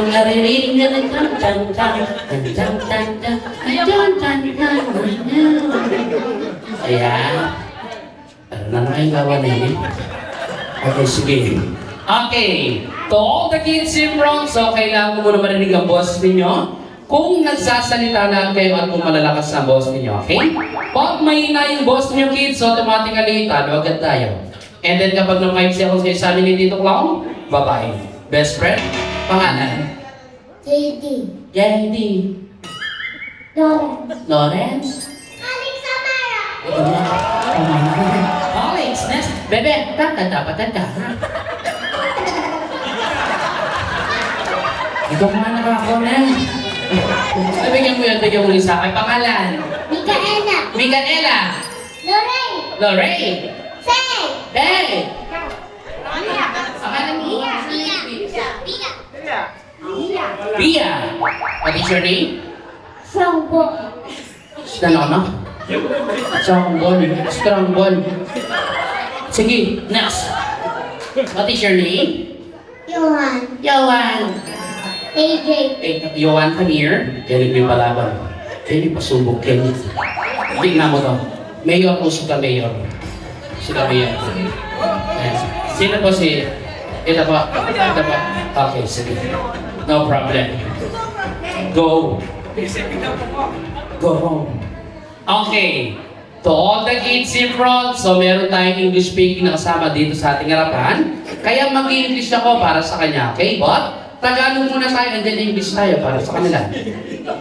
Naririnig na ng Ayan. Ano na kayong gawa na yun? Okay, sige. Okay. To all the kids in front, so kailangan mo muna marinig ang boss ninyo. Kung nagsasalita na kayo at kung malalakas ang boss ninyo, okay? Pag mahina yung boss ninyo kids, automatically, talo agad tayo. And then kapag ng 5 seconds kayo sa amin dito clown, bye-bye. Best friend, pangalan? JD. JD. Lawrence. Lawrence? Alex Amara. Alex, next. Bebe, patanda. Ikaw mga nakako na. Bigyan mo rin sa akin. Pangalan? Micaela. Micaela. Lorraine. Lorraine. Faye. Hey. Mia. Pangalan mo? Mia. Pia. What is your name? Strongbow. Strongbol. Sige, next. What is your name? Johan. Yohan. AJ. Yohan, come here. Kaya yung palaban. Kaya pasubok kayo. Tingnan mo to. Mayor, usok ka mayor. Sila mayor. Yes. Sino po si... Ito po. Okay, sige. No problem. Go. Go home. Okay. To all the kids in front, so meron tayong English speaking na kasama dito sa ating harapan. Kaya mag-English ako para sa kanya, okay? But, Tagalog muna tayo and then English tayo para sa kanila.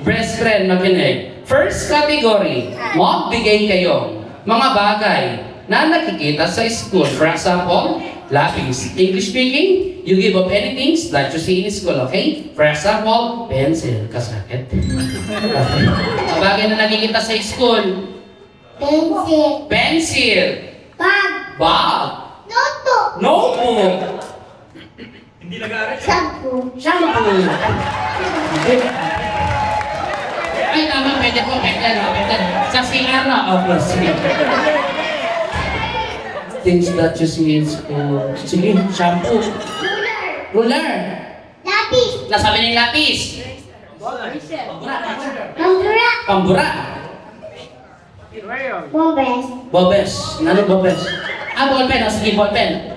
Best friend, makinig. First category, magbigay kayo mga bagay na nakikita sa school. For example, lapis. English speaking, you give up anything that you see in school, okay? For example, pencil. Kasakit. Okay. Ang bagay na nakikita sa school. Pencil. Pencil. Bag. Bag. Notebook. Notebook. Shampoo. Shampoo. Ay, tama. Pwede po. Pwede. Sa CR na. Okay, sige. Things that you see in school. Sige, shampoo. Ruler. Ruler. Lapis. Nasabi niya yung lapis. Pambura. Pambura. Bombes. Bobes. Ano bobes? Ballpen. Sige, ballpen.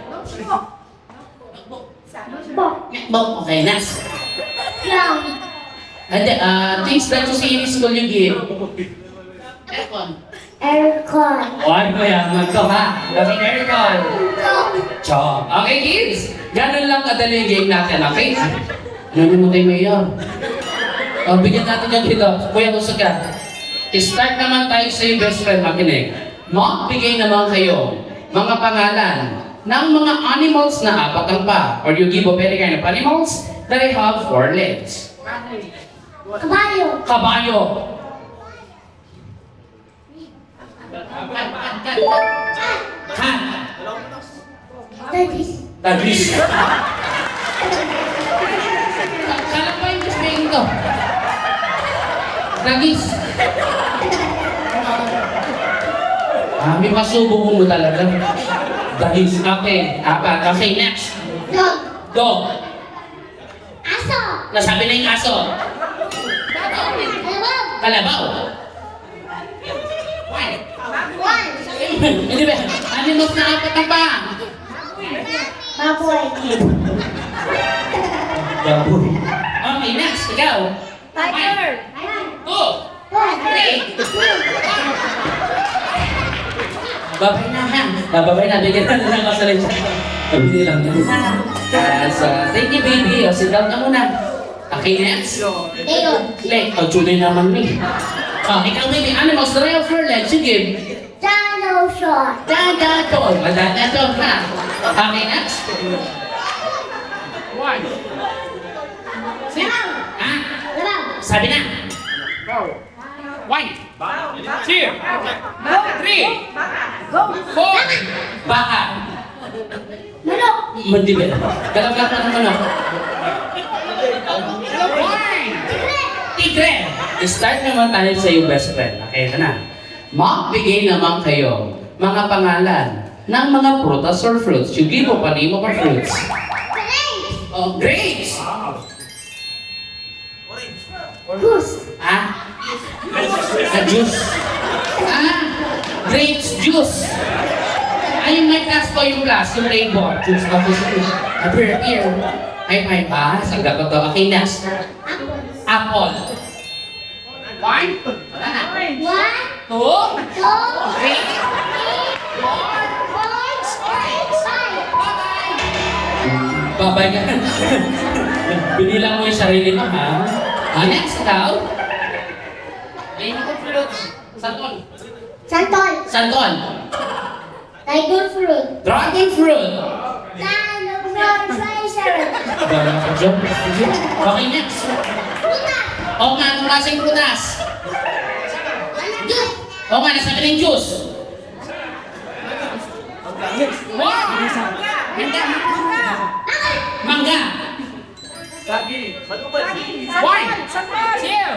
Book. Okay, next. Drum. And then, things that you see in school you give. Aircon. Aircon. Ay, mayaman to ha. Dapat aircon. Chalk. Chok. Okay, kids. Ganun lang kadali yung game natin, okay? Ano mo tayo mayor? Bigyan natin yan dito. Kuya, gusto ka. Start naman tayo sa yung best friend, makinig. Magbigay naman kayo mga pangalan ng mga animals na apat ang pa. Or you give up any kind of animals that have 4 legs. Kabayo. Kabayo. Cat. Dadis. Dagis. Kala ko yung speaking to. Dagis. May pasubo mo talaga. Dagis. Okay. Apat. Okay, next. Dog. Dog. Aso. Nasabi na yung aso. Kalabaw. Kalabaw. One. Hindi ba? Animals na apat ang pa. Baboy. Baboy. Okay, next. Ikaw. Tiger. 2, One. 3. Babay na ha. Babay na. Bigyan na lang ako sa leche. Pabili lang yan. Thank you, baby. O, sit down ka muna. Okay, next. Leon. Leg. Tunay naman ni. Ikaw, baby. Animals that have 4 legs, you give. Dinosaur. Dadaton. Dadaton ha. Okay, next. 1. Ha? Kalabaw. Sabi na. 1, 2, 3, 4. Baka. Manok. Mandibel. Galap-galap na ng manok. Tigre. Start naman tayo sa iyong best friend. Okay, ito na. Magbigay naman kayo mga pangalan ng mga prutas or fruits. You give up a name of a fruits. Grape. Oh, grapes. Goose. Ah? Juice. Grapes juice. Ay, yung may class ko yung class, yung rainbow. Juice tapos appear. Ay, sagot ko to. Okay, next. Apple. One. Wala na. 1, 2, 3, 4, 5. Two. Three. Babay ka. Binilang mo yung sarili mo, ha? Next daw. Ay, naku, fruits. Santol. Santol. Tiger fruit. Dragon fruit. Triceratops. Galing ka dyan. Okay, next. Puta. O nga, anong klaseng prutas? Juice. O nga, nasabi ng juice. Wow! Mangga. Mangga. One. Two.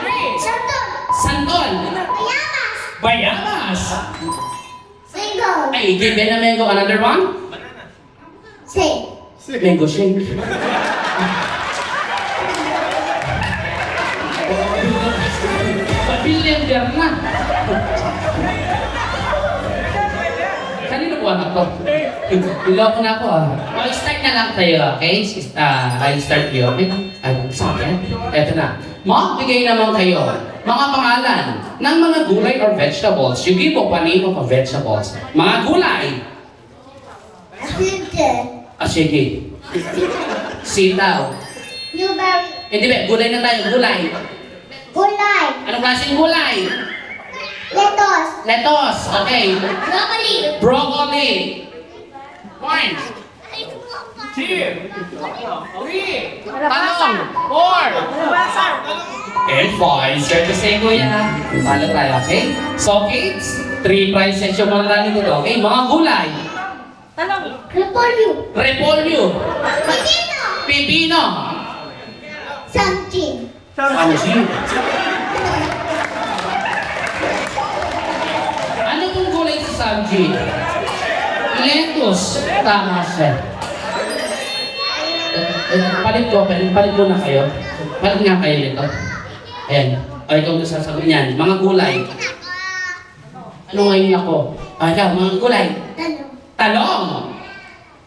Three. Santol. Santol. Bayabas. Bayabas. Mango. Ay, give me a mango. Another one? Say. Mango shake. Pabilinder na. Kanino po anak to? Iloko na ako start na lang tayo, okay? I'll start you, okay? Sa akin? Eto na. Magbigay naman kayo mga pangalan ng mga gulay or vegetables. You give a name of vegetables. Mga gulay. Asinte. Sige. Sitaw. Newberry. Hindi ba? Gulay na tayo. Gulay. Gulay. Anong klaseng gulay? Lettuce. Lettuce. Okay. Broccoli. Broccoli. One. Two. Three. Talong. Four. And five. Start the same kuya. Palo tayo, okay? So kids, 3 prizes yung mananalo dito. Okay? Mga gulay. Repolyo. Repolyo. Pipino. Pipino. Something. Samsi. Ano pong gulay sa samji? Lettuce. Tama siya. Palit ko na kayo. Palit nga kayo nito. Ayan. O, ikaw na sasagot niyan. Mga gulay. Ano ngayon ako? Ikaw, mga gulay. Tanong. Talong.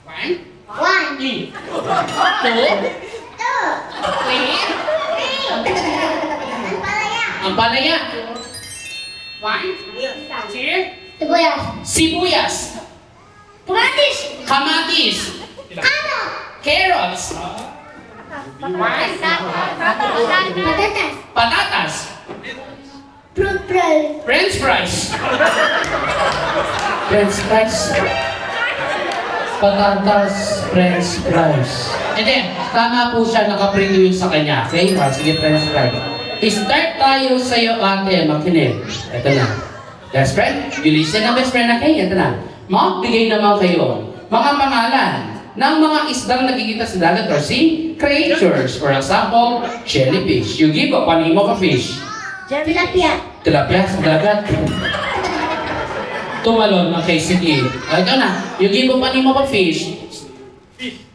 One. 1, 2, Two. 3. Three. Ampalaya. Ampalaya. One. Two. Sibuyas. Sibuyas. Kamatis. Kamatis. Ano? Carrots. Patatas. Patatas. Fruit fry. French fries. French fries. Patatas, French fries. Hindi, tama po siya, nakaprint yun sa kanya. Okay? Sige, French fries. Start tayo sa'yo, ate, makinig. Ito na. Best friend, you listen na best friend, okay? Ito na. Magbigay naman kayo mga pangalan ng mga isdang nakikita sa dagat or sea creatures. For example, jellyfish. You give a name of a fish. Tilapia. Tilapia sa dagat. Tumalon, okay, sige. Ito na. You give a name of a fish.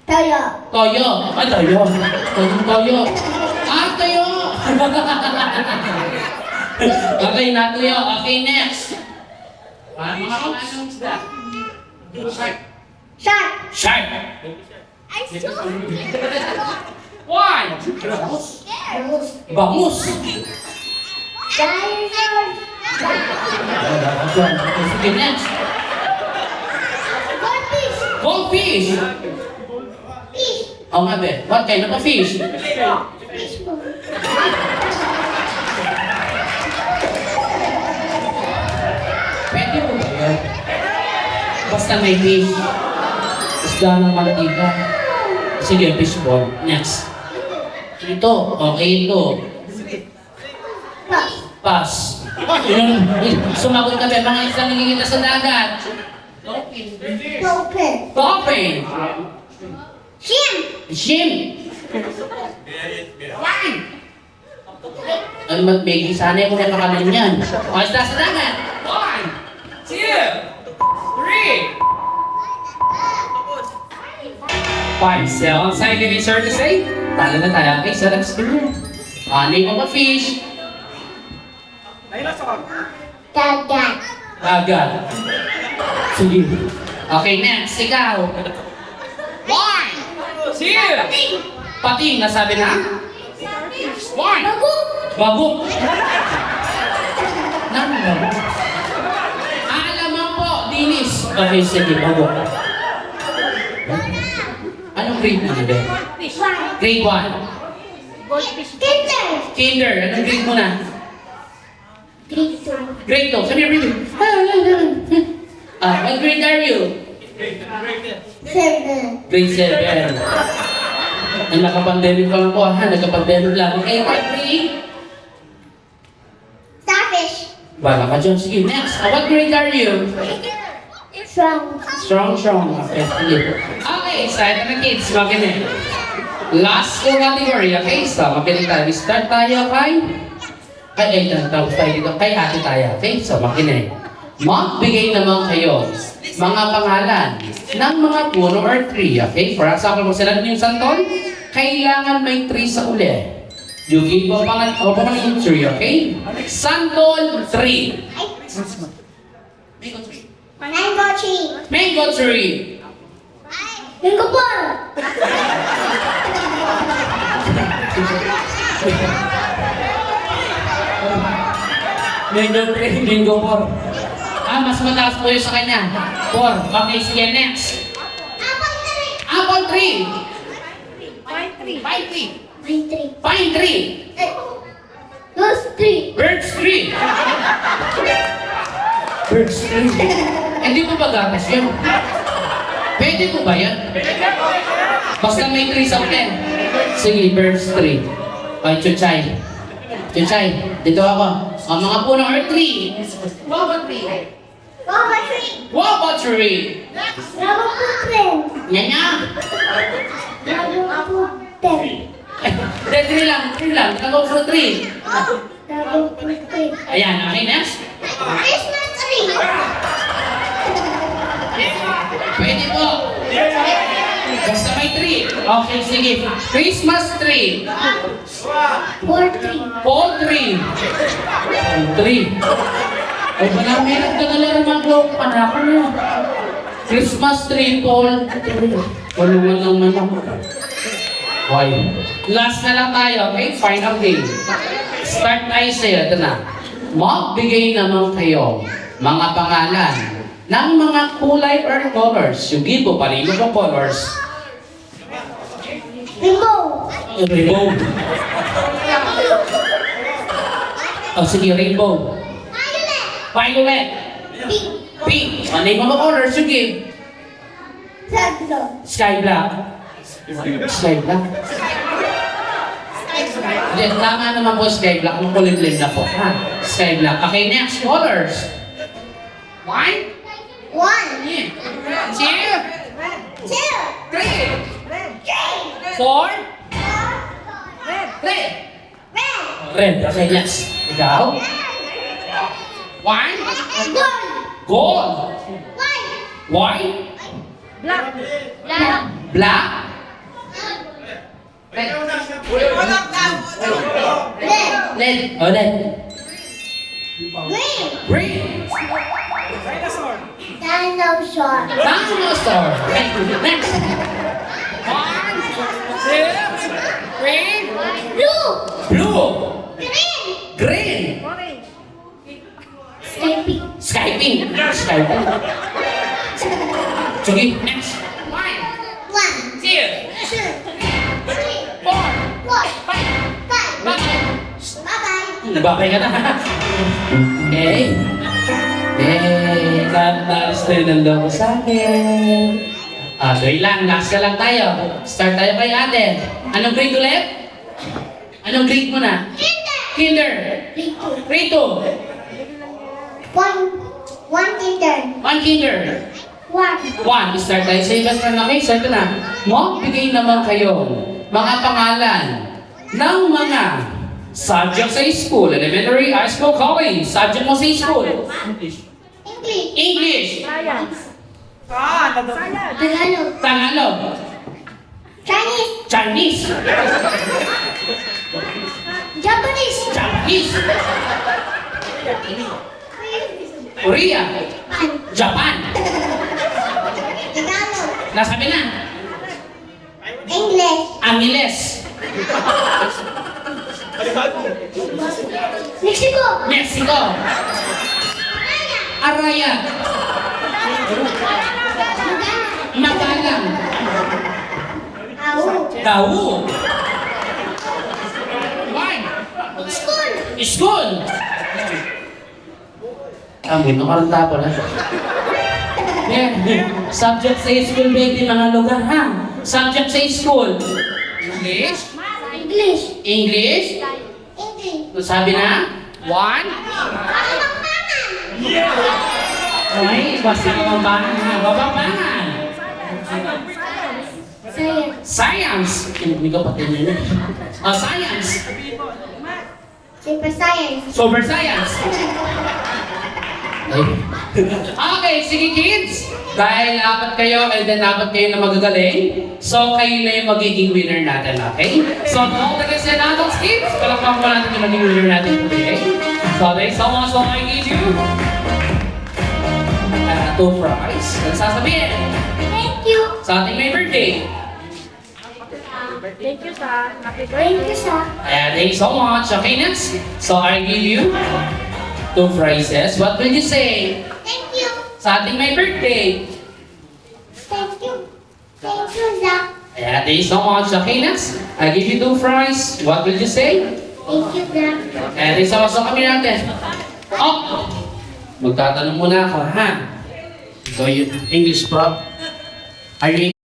Toyo. Toyo. Ay, toyo. Toyo. Toyo. Okay, na toyo. Okay, next. Mga pangalan isda. Shark. Shark. I saw One. Bangus. Dinosaur. Sige, next. Goldfish. Goldfish. Fish. Oh, nga be. What kind of a fish? Fishbowl. Pwede mo ba yun? Basta may fish. Isda ng mantika. Sige, fishball. Next. Ito. Okay, ito. Pass. Pass. Sumagot ka ba? Mga isang nangingita sa dagat. Dolphin. Dolphin. Shrimp. Shrimp. Wine. Ay, mag-making sana yung mga pakalan yan. O, isda sa dagat. 1, 2, 3. 5. So, ang sign ni Sir to say, talo na tayo. Okay, so next one. Name of a fish. Dagat. Dagat. Sige. Okay, next. Ikaw. 1. Sige. Pating, nasabi na? 1. Bagong. Bagok. Nang bagok. Alaman po, dinis. Okay, sige, bagok. Anong grade mo na, Ben? Grade 1. Kinder. Kinder, anong grade mo na? Grade 2. Grade 2. Sabi mo, what grade are you? 7. Grade 7. Ang nakapandemic pa lang po, ha? Nagkapandemic lang. Okay, what grade? Starfish. Bala ka dyan. Sige, next. What grade are you? Strong. Strong. Okay, sige. Okay, side ng kids. Makinig. Last ko category, okay? So, makinig tayo. Start tayo kay tapos tayo dito. Kay ate tayo, okay? So, makinig. Magbigay naman kayo mga pangalan ng mga puno or tree, okay? For example, kung sila yung santol, kailangan may tree sa uli. You give mo pangalan yung tree, okay? Santol tree. Mango tree. Mango tree. Mango ball. Mango tree, mango 4. Mas mataas po yun sa kanya. 4. Okay, sige, next. Apple tree. Apple tree. Pine tree. Pine tree. Pine tree. Pine tree. Rose tree. Birch tree. Birch tree. Hindi mo ba gatas yun? Pwede mo ba yan? Basta may tree sa ulit. Sige, birch tree. Okay, chuchay. Chuchay, dito ako. Ang mga puno or tree. Guava tree. Guava tree. Guava tree. Dragon fruit tree. Nyanya. Dragon fruit tree. Tree lang. Dragon fruit tree. Dragon fruit tree. Ayan, okay, next. Christmas tree. Pwede po. Basta may tree. Okay, sige. Christmas tree. Fall tree. Fall tree. Tree. Ay, wala, meron ka na lang mag-look. Panako na. Christmas tree, fall tree. Walungan lang naman. Why? Last na lang tayo, okay? Final game. Start tayo sa'yo. Ito na. Magbigay naman kayo mga pangalan ng mga kulay or colors. Yung gibo, palino ng colors. Rainbow. Rainbow. Oh, sige, rainbow. Violet. Violet. Pink. Pink. Ano yung mga colors yung give? Yellow. Sky black. Sky black. Hindi, tama naman po sky black. Nung kulimlim na po. Ha? Sky black. Okay, next. Colors. 1, 2, 1. 2. 3, 4, 3. Red. Red. Okay, next. Ikaw? 1, Gold. gold. White. White. Black. Black. Red. Red. Red. Oh, red. Green. Green. Dinosaur. Dinosaur. Thank you. Next. 1, 2, 3. Blue. Blue. Green. Green. Sky pink. Sky pink. Sky pink. Sige, next. 1, 1, 2, 2, 3, 4, 4, 5. 5. Bye. Bye-bye. Nababay ka na. Okay. Tatas tayo ng loko sa akin. Doy lang, last na lang tayo. Start tayo kay ate. Anong grade ulit? Anong grade mo na? Kinder. Grade 2. 1 kinder. 1 kinder. 1. Start tayo sa ibas na kami. Start na. Magbigay naman kayo mga pangalan ng mga subject sa school. Elementary, high school, college. Subject mo sa school. English. English. Tagalog. Tagalog. Chinese. Chinese. Japanese. Japanese. Korea. Japan. Tagalog. Nasabi na. English. Angeles. Mexico. Mexico. Araya. Magalang. Au. Dawu. Wine. School. School. Amin, nakaranta pala. Yeah. Subject sa school, baby, mga lugar, ha? Subject sa school. English. English. English. English. Sabi na? One. Ay, basta babambangan, ha? Babambangan. Science. Science. Hindi ka pati nila. Science. Super science. Super science. Okay, sige kids. Dahil apat kayo and then apat kayo na magagaling, so kayo na yung magiging winner natin, okay? So, to all the guys and adults, kids, palakpakan pa natin yung magiging winner natin today. So, thanks so much, so I give you 2 prize. Ano sasabihin? Thank you. Sa ating may birthday. Thank you, sir. Happy Thank you, sir. Thank you so much. Okay, next. So, I give you 2 prizes. What will you say? Thank you. Sa ating may birthday. Thank you. Thank you, Zach. Thank you so much. Okay, next. I give you 2 prizes. What will you say? Thank you, Zach. Thank you so much. So, kami natin. Oh! Magtatanong muna ako, ha? So, yung English prof. Are you